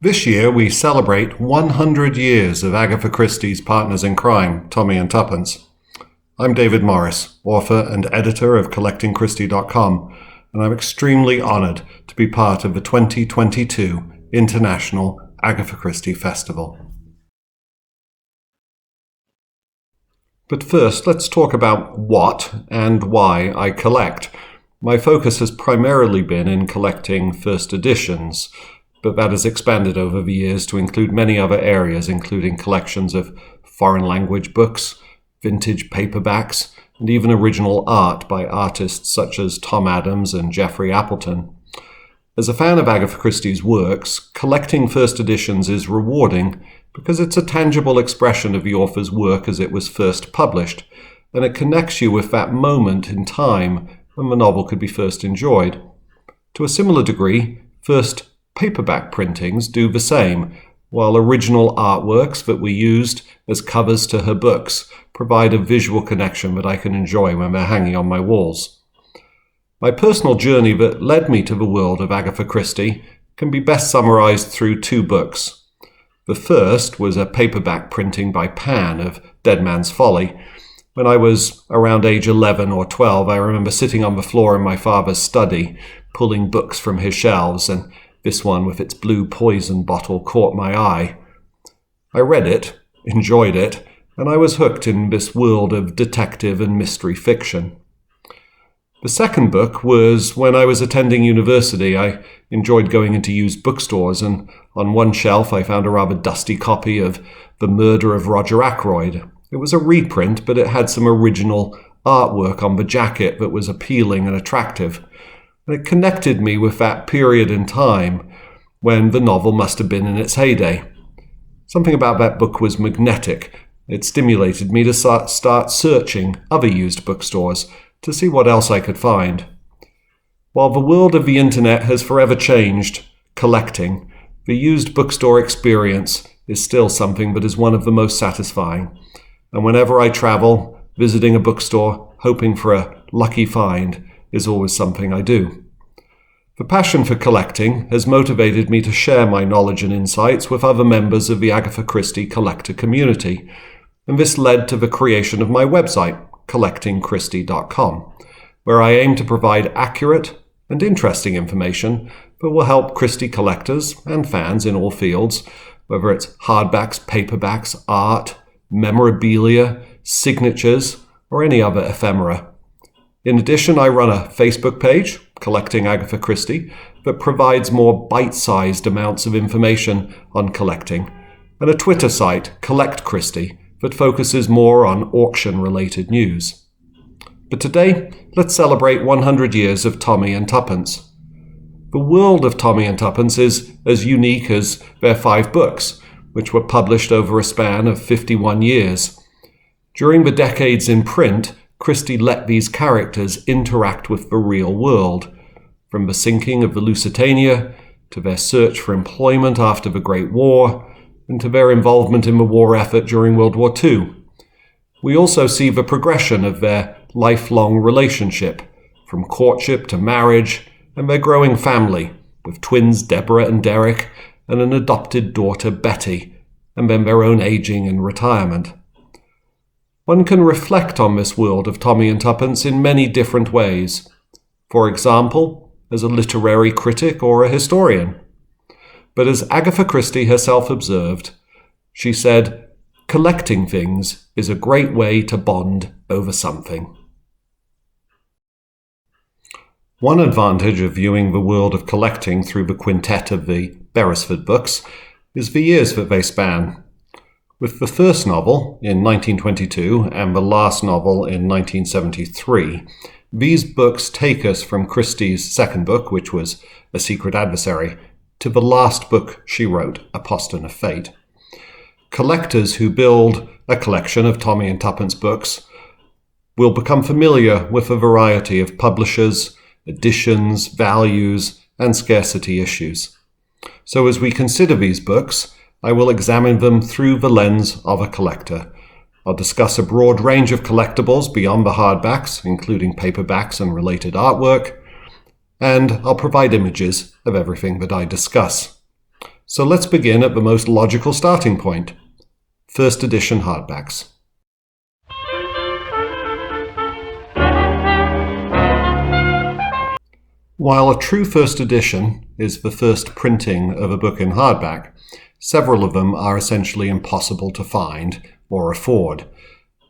This year we celebrate 100 years of Agatha Christie's partners in crime, Tommy and Tuppence. I'm David Morris, author and editor of CollectingChristie.com, and I'm extremely honoured to be part of the 2022 International Agatha Christie Festival. But first, let's talk about what and why I collect. My focus has primarily been in collecting first editions, but that has expanded over the years to include many other areas, including collections of foreign language books, vintage paperbacks, and even original art by artists such as Tom Adams and Jeffrey Appleton. As a fan of Agatha Christie's works, collecting first editions is rewarding because it's a tangible expression of the author's work as it was first published, and it connects you with that moment in time when the novel could be first enjoyed. To a similar degree, first paperback printings do the same, while original artworks that were used as covers to her books provide a visual connection that I can enjoy when they're hanging on my walls. My personal journey that led me to the world of Agatha Christie can be best summarized through two books. The first was a paperback printing by Pan of Dead Man's Folly. When I was around age 11 or 12, I remember sitting on the floor in my father's study, pulling books from his shelves, and this one with its blue poison bottle caught my eye. I read it, enjoyed it, and I was hooked in this world of detective and mystery fiction. The second book was when I was attending university. I enjoyed going into used bookstores, and on one shelf I found a rather dusty copy of The Murder of Roger Akroyd. It was a reprint, but it had some original artwork on the jacket that was appealing and attractive. And it connected me with that period in time when the novel must have been in its heyday. Something about that book was magnetic. It stimulated me to start searching other used bookstores to see what else I could find. While the world of the internet has forever changed collecting, the used bookstore experience is still something that is one of the most satisfying. And whenever I travel, visiting a bookstore, hoping for a lucky find, is always something I do. The passion for collecting has motivated me to share my knowledge and insights with other members of the Agatha Christie collector community, and this led to the creation of my website, CollectingChristie.com, where I aim to provide accurate and interesting information that will help Christie collectors and fans in all fields, whether it's hardbacks, paperbacks, art, memorabilia, signatures, or any other ephemera. In addition, I run a Facebook page, Collecting Agatha Christie, that provides more bite-sized amounts of information on collecting, and a Twitter site, Collect Christie, that focuses more on auction-related news. But today, let's celebrate 100 years of Tommy and Tuppence. The world of Tommy and Tuppence is as unique as their 5 books, which were published over a span of 51 years. During the decades in print, Christie let these characters interact with the real world, from the sinking of the Lusitania to their search for employment after the Great War, and to their involvement in the war effort during World War II. We also see the progression of their lifelong relationship, from courtship to marriage, and their growing family, with twins Deborah and Derek, and an adopted daughter Betty, and then their own aging and retirement. One can reflect on this world of Tommy and Tuppence in many different ways. For example, as a literary critic or a historian. But as Agatha Christie herself observed, she said, "Collecting things is a great way to bond over something." One advantage of viewing the world of collecting through the quintet of the Beresford books is the years that they span. With the first novel in 1922 and the last novel in 1973, these books take us from Christie's second book, which was A Secret Adversary, to the last book she wrote, Apostate of Fate. Collectors who build a collection of Tommy and Tuppence books will become familiar with a variety of publishers, editions, values, and scarcity issues. So as we consider these books, I will examine them through the lens of a collector. I'll discuss a broad range of collectibles beyond the hardbacks, including paperbacks and related artwork, and I'll provide images of everything that I discuss. So let's begin at the most logical starting point, first edition hardbacks. While a true first edition is the first printing of a book in hardback, several of them are essentially impossible to find or afford.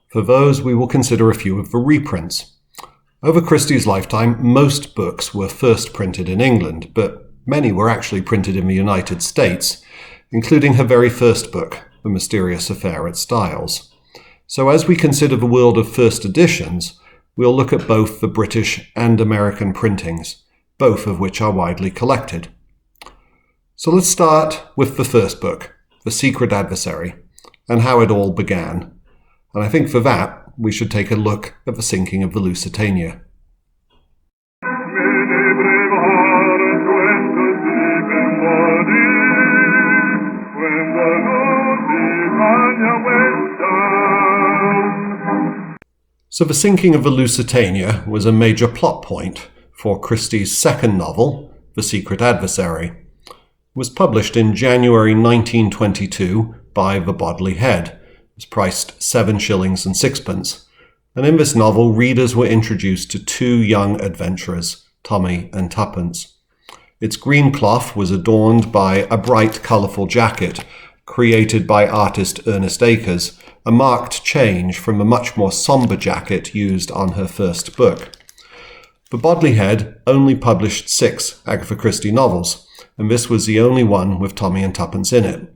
For those, we will consider a few of the reprints. Over Christie's lifetime, most books were first printed in England, but many were actually printed in the United States, including her very first book, The Mysterious Affair at Styles. So as we consider the world of first editions, we'll look at both the British and American printings, both of which are widely collected. So let's start with the first book, The Secret Adversary, and how it all began. And I think for that, we should take a look at the sinking of the Lusitania. So the sinking of the Lusitania was a major plot point for Christie's second novel, The Secret Adversary. It was published in January 1922 by The Bodley Head. It was priced 7 shillings and sixpence. And in this novel, readers were introduced to two young adventurers, Tommy and Tuppence. Its green cloth was adorned by a bright, colourful jacket created by artist Ernest Akers, a marked change from the much more sombre jacket used on her first book. The Bodley Head only published 6 Agatha Christie novels, and this was the only one with Tommy and Tuppence in it.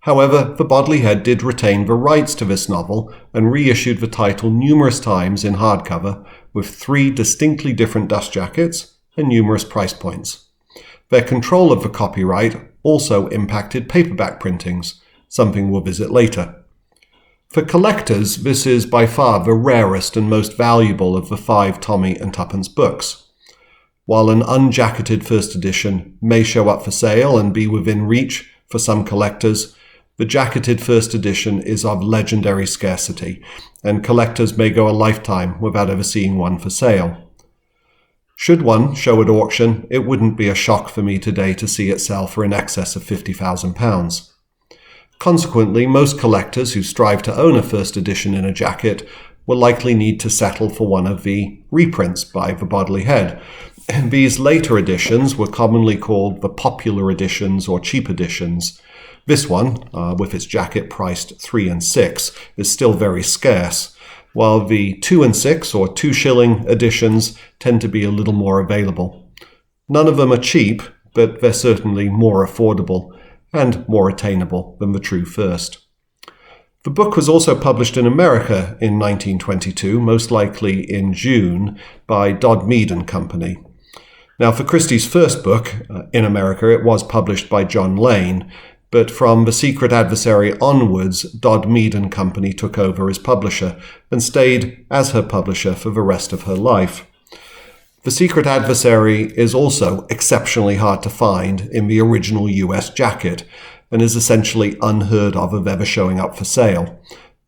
However, the Bodley Head did retain the rights to this novel and reissued the title numerous times in hardcover with 3 distinctly different dust jackets and numerous price points. Their control of the copyright also impacted paperback printings, something we'll visit later. For collectors, this is by far the rarest and most valuable of the 5 Tommy and Tuppence books. While an unjacketed first edition may show up for sale and be within reach for some collectors, the jacketed first edition is of legendary scarcity, and collectors may go a lifetime without ever seeing one for sale. Should one show at auction, it wouldn't be a shock for me today to see it sell for in excess of £50,000. Consequently, most collectors who strive to own a first edition in a jacket will likely need to settle for one of the reprints by the Bodley Head. These later editions were commonly called the popular editions or cheap editions. This one, with its jacket priced 3 and 6, is still very scarce, while the 2 and 6 or 2 shilling editions tend to be a little more available. None of them are cheap, but they're certainly more affordable and more attainable than the true first. The book was also published in America in 1922, most likely in June, by Dodd Mead and Company. Now, for Christie's first book, in America, it was published by John Lane, but from The Secret Adversary onwards, Dodd Mead and Company took over as publisher and stayed as her publisher for the rest of her life. The Secret Adversary is also exceptionally hard to find in the original US jacket and is essentially unheard of ever showing up for sale.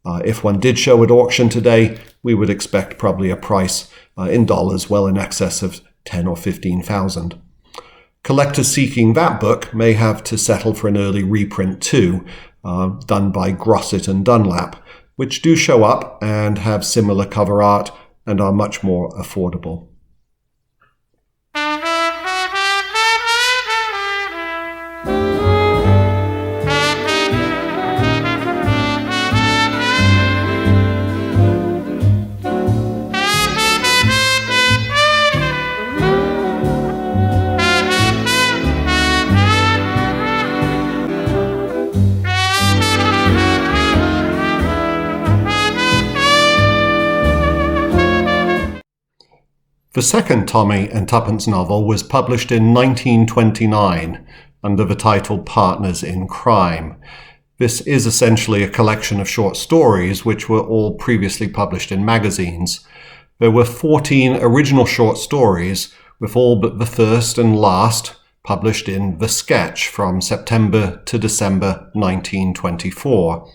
If one did show at auction today, we would expect probably a price in dollars well in excess of $10,000 or $15,000. Collectors seeking that book may have to settle for an early reprint too, done by Grosset and Dunlap, which do show up and have similar cover art and are much more affordable. The second Tommy and Tuppence novel was published in 1929 under the title Partners in Crime. This is essentially a collection of short stories which were all previously published in magazines. There were 14 original short stories, with all but the first and last published in The Sketch from September to December 1924.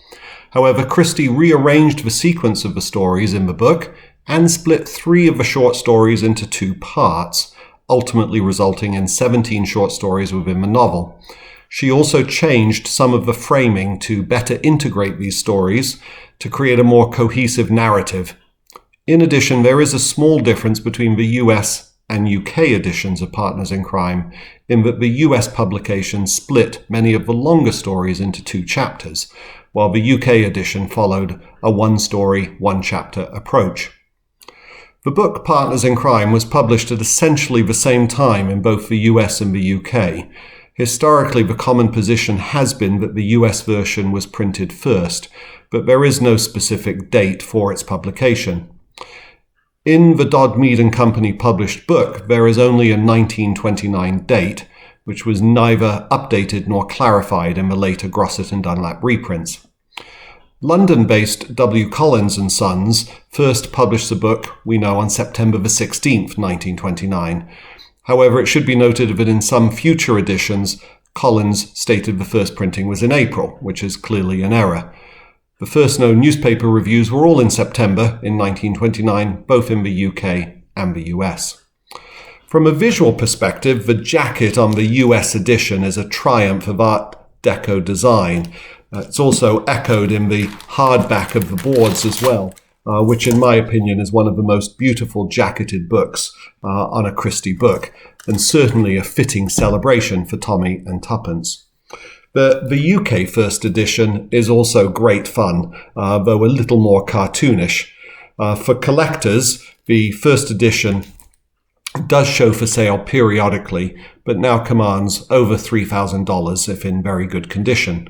However, Christie rearranged the sequence of the stories in the book and split 3 of the short stories into 2 parts, ultimately resulting in 17 short stories within the novel. She also changed some of the framing to better integrate these stories to create a more cohesive narrative. In addition, there is a small difference between the US and UK editions of Partners in Crime, in that the US publication split many of the longer stories into 2 chapters, while the UK edition followed a one-story, one-chapter approach. The book Partners in Crime was published at essentially the same time in both the US and the UK. Historically, the common position has been that the US version was printed first, but there is no specific date for its publication. In the Dodd Mead and Company published book, there is only a 1929 date, which was neither updated nor clarified in the later Grosset and Dunlap reprints. London-based W. Collins and Sons first published the book, we know, on September the 16th, 1929. However, it should be noted that in some future editions, Collins stated the first printing was in April, which is clearly an error. The first known newspaper reviews were all in September in 1929, both in the UK and the US. From a visual perspective, the jacket on the US edition is a triumph of Art Deco design. It's also echoed in the hardback of the boards as well, which in my opinion is one of the most beautiful jacketed books on a Christie book, and certainly a fitting celebration for Tommy and Tuppence. The UK first edition is also great fun, though a little more cartoonish. For collectors, the first edition does show for sale periodically, but now commands over $3,000 if in very good condition.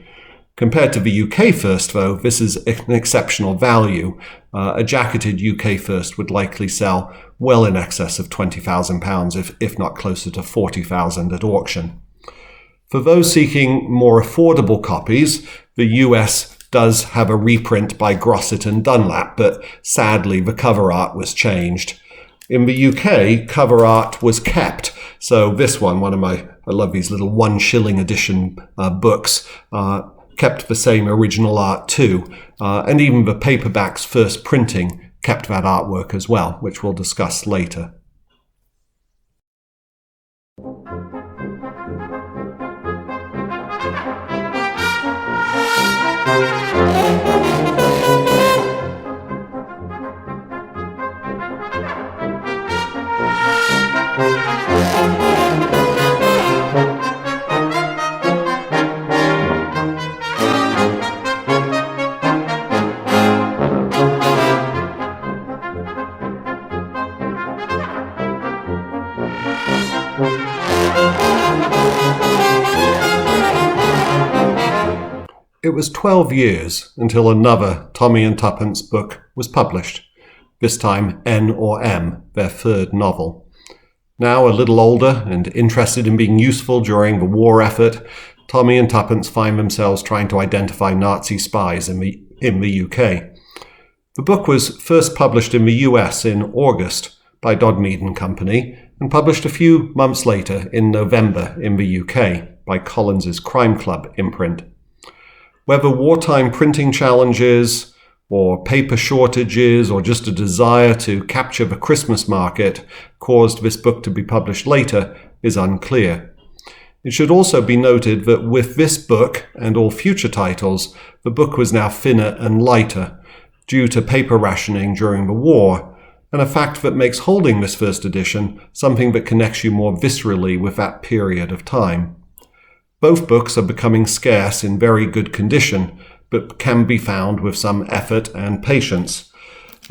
Compared to the UK first, though, this is an exceptional value. A jacketed UK first would likely sell well in excess of £20,000, if not closer to $40,000 at auction. For those seeking more affordable copies, the US does have a reprint by Grosset and Dunlap, but sadly the cover art was changed. In the UK, cover art was kept, so this one I love these little 1 shilling edition books, kept the same original art too, and even the paperback's first printing kept that artwork as well, which we'll discuss later. It was 12 years until another Tommy and Tuppence book was published, this time N or M, their 3rd novel. Now a little older and interested in being useful during the war effort, Tommy and Tuppence find themselves trying to identify Nazi spies in the UK. The book was first published in the US in August by Dodd Mead and Company, and published a few months later in November in the UK by Collins's Crime Club imprint. Whether wartime printing challenges, or paper shortages, or just a desire to capture the Christmas market caused this book to be published later is unclear. It should also be noted that with this book and all future titles, the book was now thinner and lighter due to paper rationing during the war, and a fact that makes holding this first edition something that connects you more viscerally with that period of time. Both books are becoming scarce in very good condition, but can be found with some effort and patience.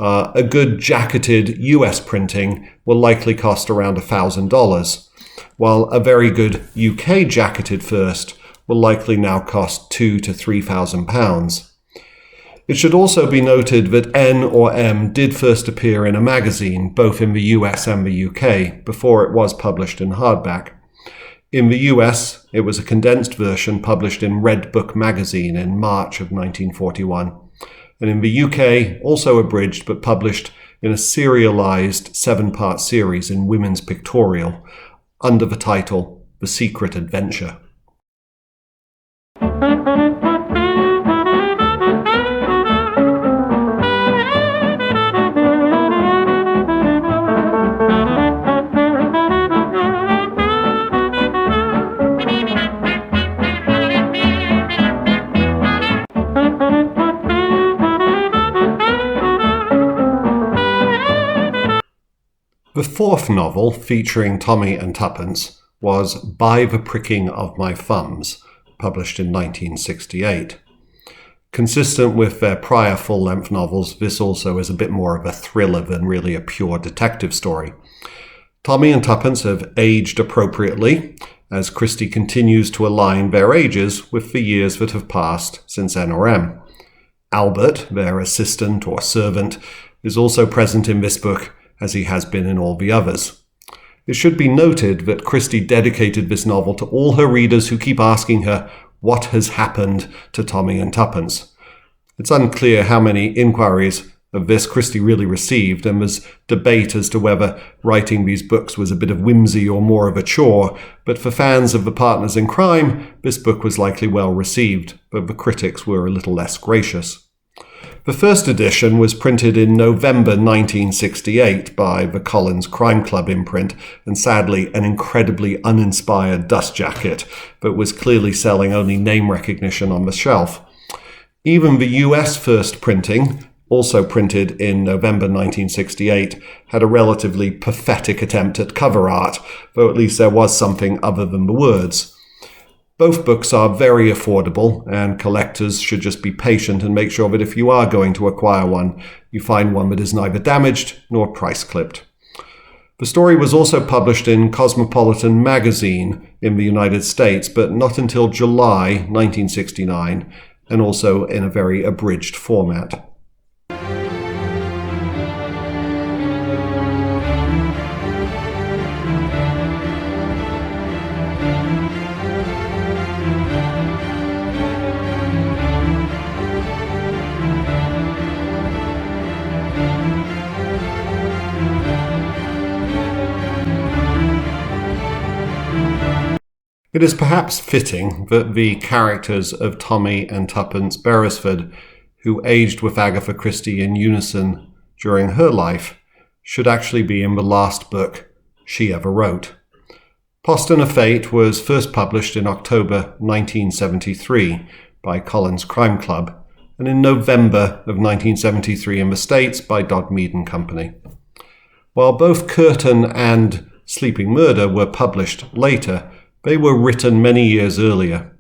A good jacketed US printing will likely cost around $1,000, while a very good UK jacketed first will likely now cost £2,000 to £3,000. It should also be noted that N or M did first appear in a magazine, both in the US and the UK, before it was published in hardback. In the US, it was a condensed version published in Red Book magazine in March of 1941, and in the UK, also abridged but published in a serialized 7-part series in Women's Pictorial, under the title The Secret Adventure. The fourth novel, featuring Tommy and Tuppence, was By the Pricking of My Thumbs, published in 1968. Consistent with their prior full-length novels, this also is a bit more of a thriller than really a pure detective story. Tommy and Tuppence have aged appropriately, as Christie continues to align their ages with the years that have passed since NRM. Albert, their assistant or servant, is also present in this book, as he has been in all the others. It should be noted that Christie dedicated this novel to all her readers who keep asking her, what has happened to Tommy and Tuppence? It's unclear how many inquiries of this Christie really received, and there's debate as to whether writing these books was a bit of whimsy or more of a chore, but for fans of the partners in crime, this book was likely well received, but the critics were a little less gracious. The first edition was printed in November 1968 by the Collins Crime Club imprint, and sadly an incredibly uninspired dust jacket that was clearly selling only name recognition on the shelf. Even the US first printing, also printed in November 1968, had a relatively pathetic attempt at cover art, though at least there was something other than the words. Both books are very affordable, and collectors should just be patient and make sure that if you are going to acquire one, you find one that is neither damaged nor price-clipped. The story was also published in Cosmopolitan magazine in the United States, but not until July 1969, and also in a very abridged format. It is perhaps fitting that the characters of Tommy and Tuppence Beresford, who aged with Agatha Christie in unison during her life, should actually be in the last book she ever wrote. Poston of Fate was first published in October 1973 by Collins Crime Club, and in November of 1973 in the States by Dodd Mead and Company. While both Curtain and Sleeping Murder were published later, they were written many years earlier.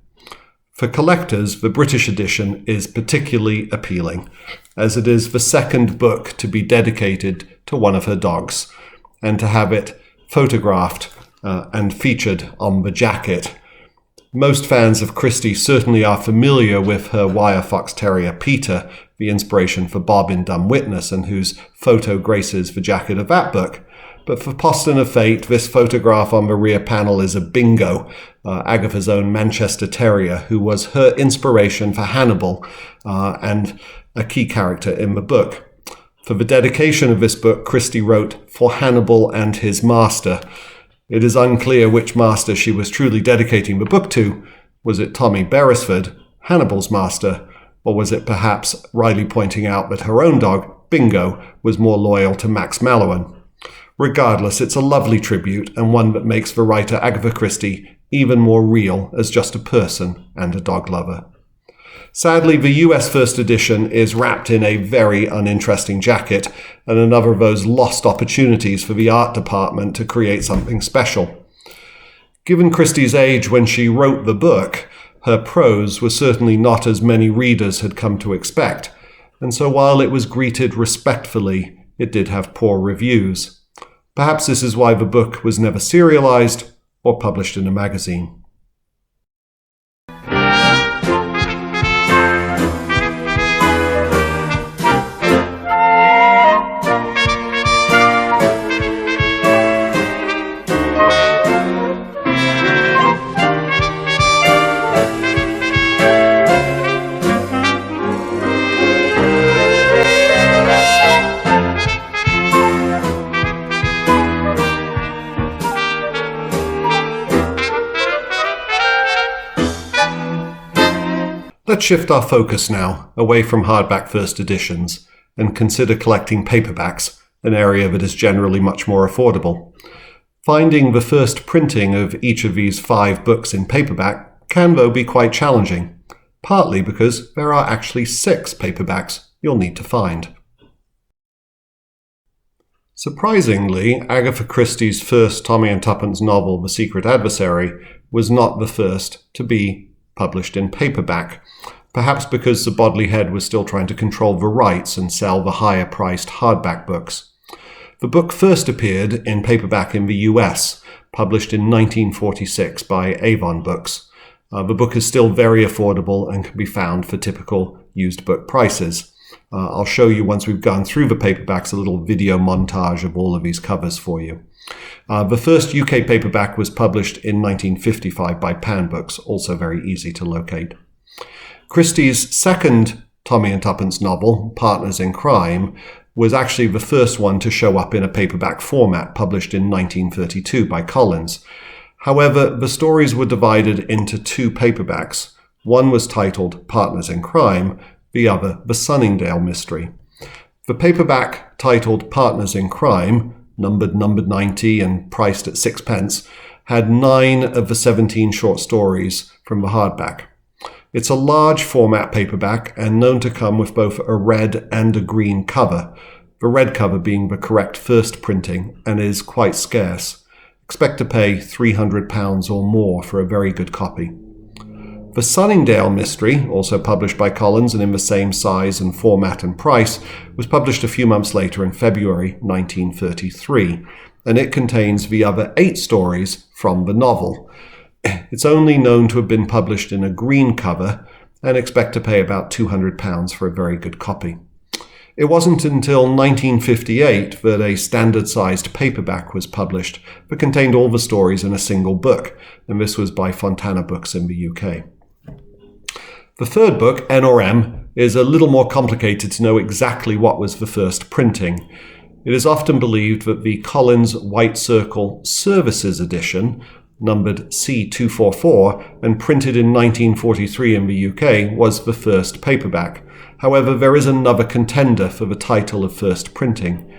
For collectors, the British edition is particularly appealing, as it is the second book to be dedicated to one of her dogs, and to have it photographed and featured on the jacket. Most fans of Christie certainly are familiar with her wire fox terrier Peter, the inspiration for Bob in Dumb Witness, and whose photo graces the jacket of that book. But for Poston of Fate, this photograph on the rear panel is a Bingo, Agatha's own Manchester Terrier, who was her inspiration for Hannibal and a key character in the book. For the dedication of this book, Christie wrote, "For Hannibal and his master." It is unclear which master she was truly dedicating the book to. Was it Tommy Beresford, Hannibal's master, or was it perhaps Riley pointing out that her own dog, Bingo, was more loyal to Max Mallowan? Regardless, it's a lovely tribute, and one that makes the writer Agatha Christie even more real as just a person and a dog lover. Sadly, the US first edition is wrapped in a very uninteresting jacket, and another of those lost opportunities for the art department to create something special. Given Christie's age when she wrote the book, her prose was certainly not as many readers had come to expect, and so while it was greeted respectfully, it did have poor reviews. Perhaps this is why the book was never serialized or published in a magazine. Let's shift our focus now away from hardback first editions and consider collecting paperbacks, an area that is generally much more affordable. Finding the first printing of each of these 5 books in paperback can, though, be quite challenging, partly because there are actually 6 paperbacks you'll need to find. Surprisingly, Agatha Christie's first Tommy and Tuppence novel, The Secret Adversary, was not the first to be published in paperback, perhaps because the Bodley Head was still trying to control the rights and sell the higher-priced hardback books. The book first appeared in paperback in the US, published in 1946 by Avon Books. The book is still very affordable and can be found for typical used book prices. I'll show you, once we've gone through the paperbacks, a little video montage of all of these covers for you. The first UK paperback was published in 1955 by Pan Books, also very easy to locate. Christie's second Tommy and Tuppence novel, Partners in Crime, was actually the first one to show up in a paperback format, published in 1932 by Collins. However, the stories were divided into two paperbacks. One was titled Partners in Crime, the other The Sunningdale Mystery. The paperback titled Partners in Crime, numbered 90 and priced at 6 pence, had 9 of the 17 short stories from the hardback. It's a large format paperback and known to come with both a red and a green cover, the red cover being the correct first printing, and is quite scarce. Expect to pay £300 or more for a very good copy. The Sunningdale Mystery, also published by Collins and in the same size and format and price, was published a few months later in February 1933, and it contains the other 8 stories from the novel. It's only known to have been published in a green cover, and expect to pay about £200 for a very good copy. It wasn't until 1958 that a standard-sized paperback was published that contained all the stories in a single book, and this was by Fontana Books in the UK. The third book, N or M, is a little more complicated to know exactly what was the first printing. It is often believed that the Collins White Circle Services edition, numbered C244 and printed in 1943 in the UK, was the first paperback. However, there is another contender for the title of first printing.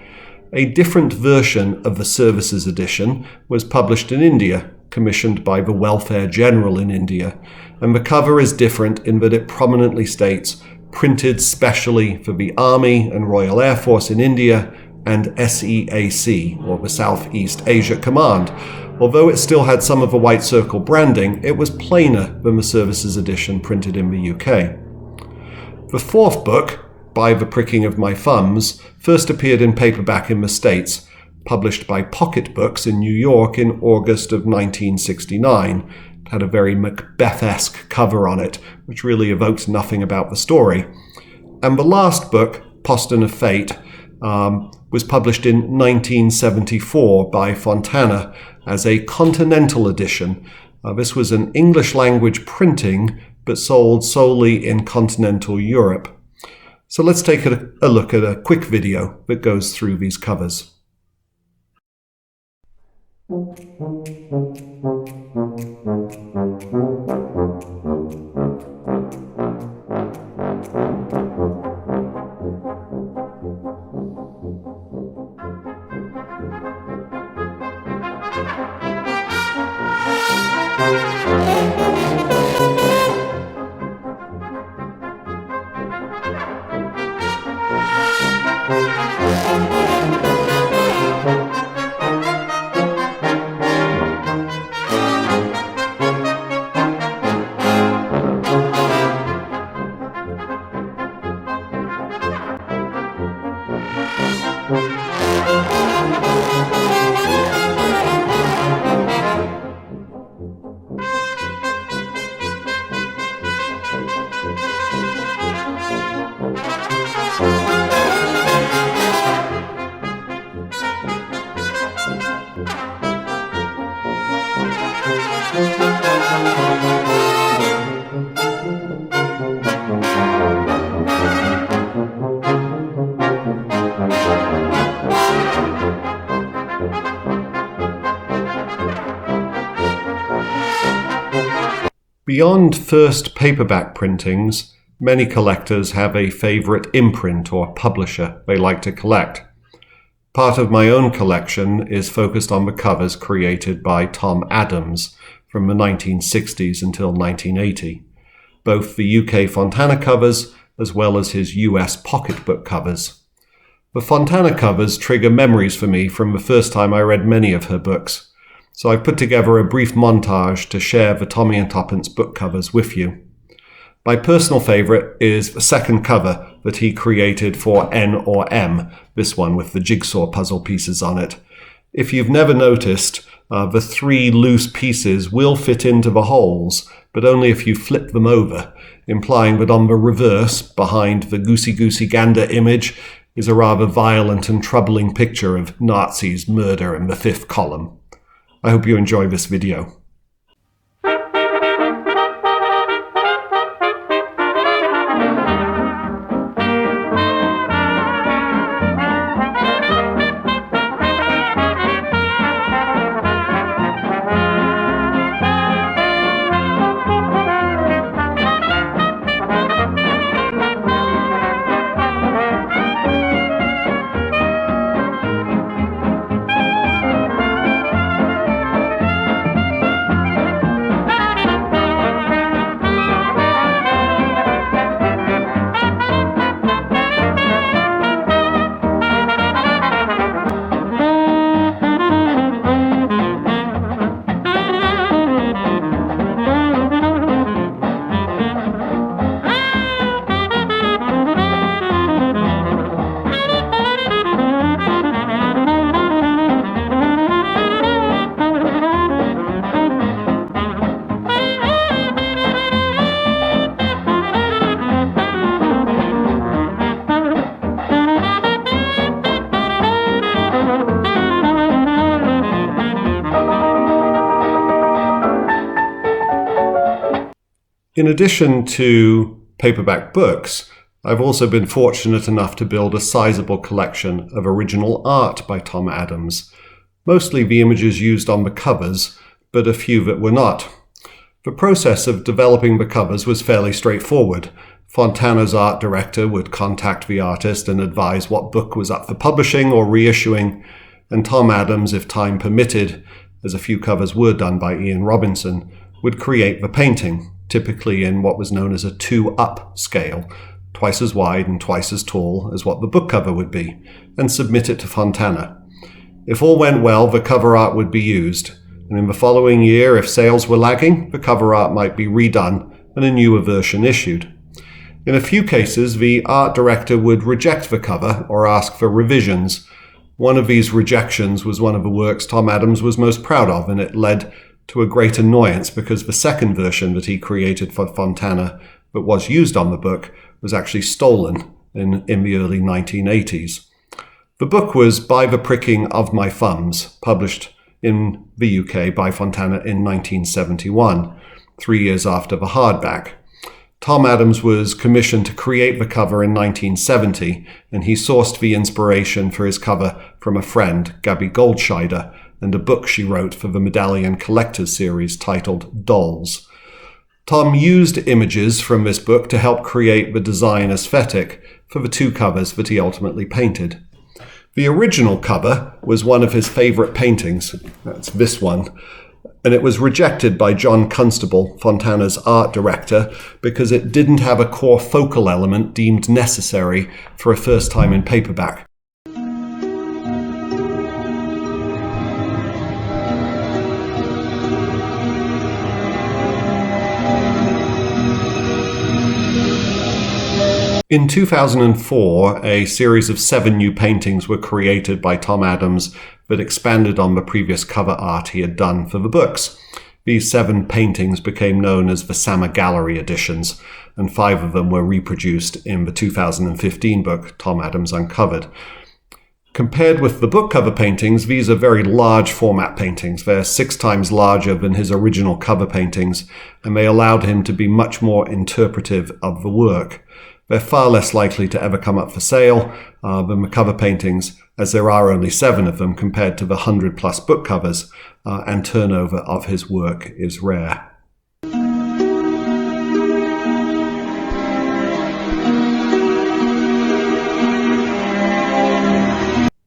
A different version of the Services edition was published in India, commissioned by the Welfare General in India, and the cover is different in that it prominently states printed specially for the Army and Royal Air Force in India and SEAC, or the Southeast Asia Command. Although it still had some of the White Circle branding, it was plainer than the Services edition printed in the UK. The fourth book, By the Pricking of My Thumbs, first appeared in paperback in the States, published by Pocket Books in New York in August of 1969. It had a very Macbeth-esque cover on it, which really evoked nothing about the story. And the last book, Poston of Fate, was published in 1974 by Fontana as a continental edition. This was an English-language printing, but sold solely in continental Europe. So let's take a look at a quick video that goes through these covers. Beyond first paperback printings, many collectors have a favorite imprint or publisher they like to collect. Part of my own collection is focused on the covers created by Tom Adams from the 1960s until 1980, both the UK Fontana covers as well as his US pocketbook covers. The Fontana covers trigger memories for me from the first time I read many of her books, so I've put together a brief montage to share the Tommy and Tuppence book covers with you. My personal favourite is the second cover that he created for N or M, this one with the jigsaw puzzle pieces on it. If you've never noticed, the 3 loose pieces will fit into the holes, but only if you flip them over, implying that on the reverse, behind the goosey-goosey gander image, is a rather violent and troubling picture of Nazis' murder in the 5th column. I hope you enjoy this video. In addition to paperback books, I've also been fortunate enough to build a sizable collection of original art by Tom Adams, mostly the images used on the covers, but a few that were not. The process of developing the covers was fairly straightforward. Fontana's art director would contact the artist and advise what book was up for publishing or reissuing, and Tom Adams, if time permitted, as a few covers were done by Ian Robinson, would create the painting, typically in what was known as a 2-up scale, twice as wide and twice as tall as what the book cover would be, and submit it to Fontana. If all went well, the cover art would be used, and in the following year, if sales were lagging, the cover art might be redone and a newer version issued. In a few cases, the art director would reject the cover or ask for revisions. One of these rejections was one of the works Tom Adams was most proud of, and it led to a great annoyance because the second version that he created for Fontana that was used on the book was actually stolen in the early 1980s. The book was By the Pricking of My Thumbs, published in the UK by Fontana in 1971, 3 years after the hardback. Tom Adams was commissioned to create the cover in 1970, and he sourced the inspiration for his cover from a friend, Gabby Goldscheider, and a book she wrote for the Medallion Collectors series titled Dolls. Tom used images from this book to help create the design aesthetic for the 2 covers that he ultimately painted. The original cover was one of his favourite paintings, that's this one, and it was rejected by John Constable, Fontana's art director, because it didn't have a core focal element deemed necessary for a first time in paperback. In 2004, a series of 7 new paintings were created by Tom Adams that expanded on the previous cover art he had done for the books. These 7 paintings became known as the Summer Gallery editions, and 5 of them were reproduced in the 2015 book Tom Adams Uncovered. Compared with the book cover paintings, these are very large format paintings. They're 6 times larger than his original cover paintings, and they allowed him to be much more interpretive of the work. They're far less likely to ever come up for sale than the cover paintings, as there are only 7 of them compared to the 100-plus book covers, and turnover of his work is rare.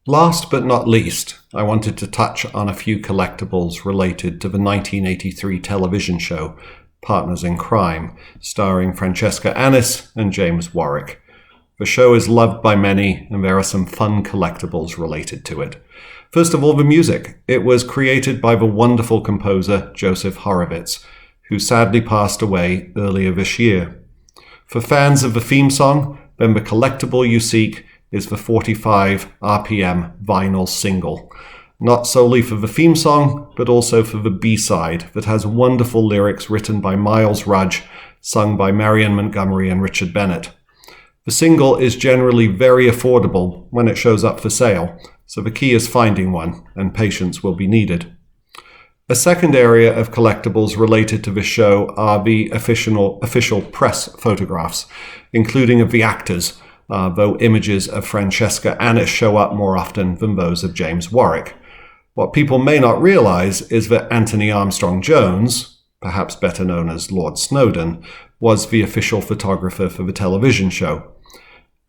Last but not least, I wanted to touch on a few collectibles related to the 1983 television show Partners in Crime, starring Francesca Annis and James Warwick. The show is loved by many, and there are some fun collectibles related to it. First of all, the music. It was created by the wonderful composer Joseph Horowitz, who sadly passed away earlier this year. For fans of the theme song, then the collectible you seek is the 45 RPM vinyl single. Not solely for the theme song, but also for the B-side that has wonderful lyrics written by Miles Rudge, sung by Marion Montgomery and Richard Bennett. The single is generally very affordable when it shows up for sale, so the key is finding one, and patience will be needed. A second area of collectibles related to this show are the official press photographs, including of the actors, though images of Francesca Annis show up more often than those of James Warwick. What people may not realize is that Anthony Armstrong-Jones, perhaps better known as Lord Snowdon, was the official photographer for the television show.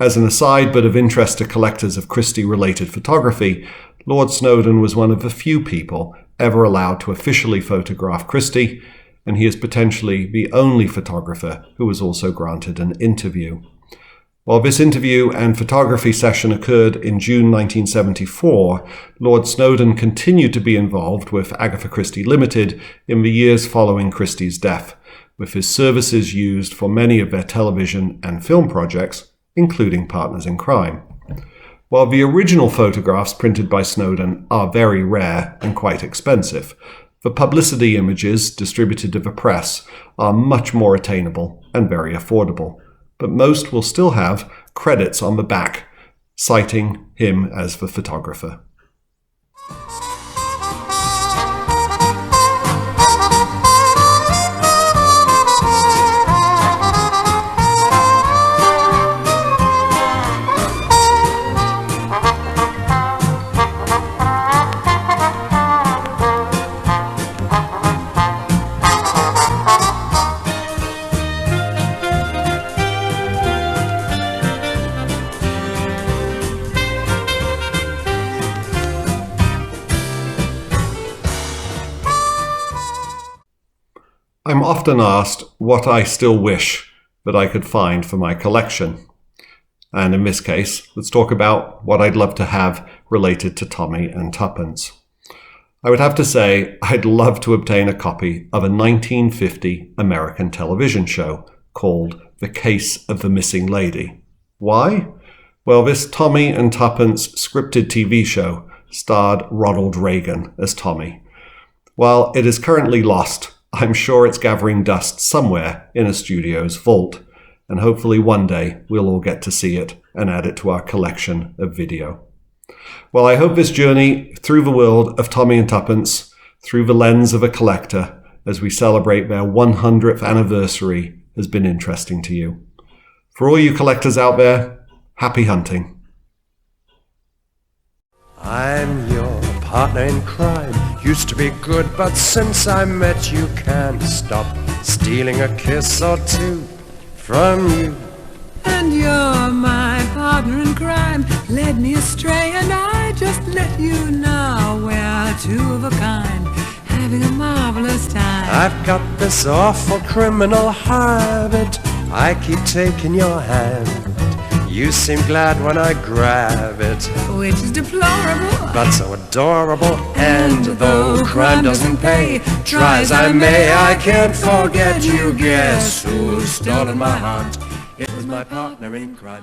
As an aside, but of interest to collectors of Christie-related photography, Lord Snowdon was one of the few people ever allowed to officially photograph Christie, and he is potentially the only photographer who was also granted an interview. While this interview and photography session occurred in June 1974, Lord Snowdon continued to be involved with Agatha Christie Limited in the years following Christie's death, with his services used for many of their television and film projects, including Partners in Crime. While the original photographs printed by Snowdon are very rare and quite expensive, the publicity images distributed to the press are much more attainable and very affordable, but most will still have credits on the back, citing him as the photographer. I'm often asked what I still wish that I could find for my collection. And in this case, let's talk about what I'd love to have related to Tommy and Tuppence. I would have to say I'd love to obtain a copy of a 1950 American television show called The Case of the Missing Lady. Why? Well, this Tommy and Tuppence scripted TV show starred Ronald Reagan as Tommy. While it is currently lost, I'm sure it's gathering dust somewhere in a studio's vault, and hopefully one day we'll all get to see it and add it to our collection of video. Well, I hope this journey through the world of Tommy and Tuppence, through the lens of a collector, as we celebrate their 100th anniversary, has been interesting to you. For all you collectors out there, happy hunting. I'm your partner in crime. Used to be good, but since I met you, can't stop stealing a kiss or two from you. And you're my partner in crime. Led me astray and I just let you know we're two of a kind, having a marvelous time. I've got this awful criminal habit. I keep taking your hand. You seem glad when I grab it, which is deplorable, but so adorable. And though crime doesn't pay, try as I may, I can't forget you. Guess who's stolen my heart? It was my partner in crime.